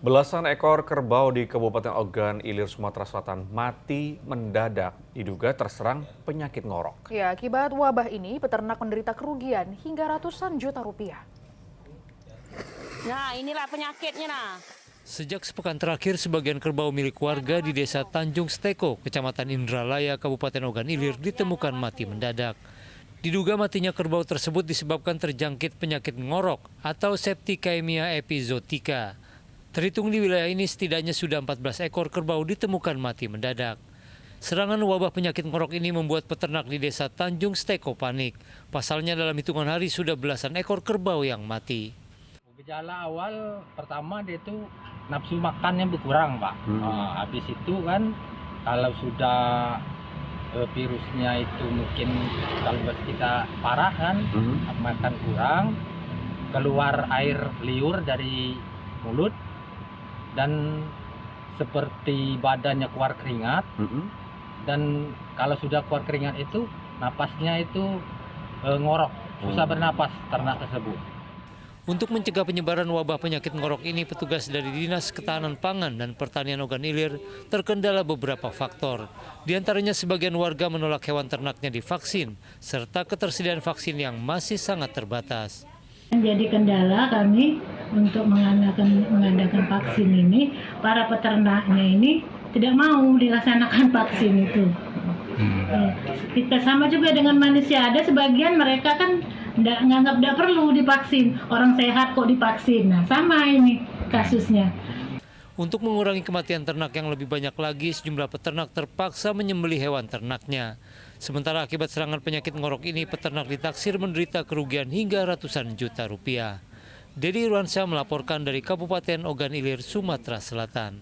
Belasan ekor kerbau di Kabupaten Ogan Ilir, Sumatera Selatan mati mendadak diduga terserang penyakit ngorok. Ya, akibat wabah ini peternak menderita kerugian hingga ratusan juta rupiah. Nah, inilah penyakitnya nah. Sejak sepekan terakhir, sebagian kerbau milik warga di Desa Tanjung Steko, Kecamatan Indralaya, Kabupaten Ogan Ilir ditemukan mati mendadak. Diduga matinya kerbau tersebut disebabkan terjangkit penyakit ngorok atau Septicemia epizootica. Terhitung di wilayah ini setidaknya sudah 14 ekor kerbau ditemukan mati mendadak. Serangan wabah penyakit ngorok ini membuat peternak di Desa Tanjung Steko panik. Pasalnya dalam hitungan hari sudah belasan ekor kerbau yang mati. Gejala awal pertama dia itu nafsu makannya berkurang, Pak. Habis itu kan kalau sudah virusnya itu mungkin kalau kita parah kan, makan kurang, keluar air liur dari mulut dan seperti badannya keluar keringat. Dan kalau sudah keluar keringat itu napasnya itu ngorok, susah bernapas ternak tersebut. Untuk mencegah penyebaran wabah penyakit ngorok ini, petugas dari Dinas Ketahanan Pangan dan Pertanian Ogan Ilir terkendala beberapa faktor. Di antaranya sebagian warga menolak hewan ternaknya divaksin, serta ketersediaan vaksin yang masih sangat terbatas. Jadi kendala kami untuk mengadakan vaksin ini, para peternaknya ini tidak mau dilaksanakan vaksin itu. Kita sama juga dengan manusia, ada sebagian mereka kan nganggap tidak perlu divaksin, orang sehat kok divaksin. Nah, sama ini kasusnya. Untuk mengurangi kematian ternak yang lebih banyak lagi, sejumlah peternak terpaksa menyembelih hewan ternaknya. Sementara akibat serangan penyakit ngorok ini, peternak ditaksir menderita kerugian hingga ratusan juta rupiah. Dedi Irwansyah melaporkan dari Kabupaten Ogan Ilir, Sumatera Selatan.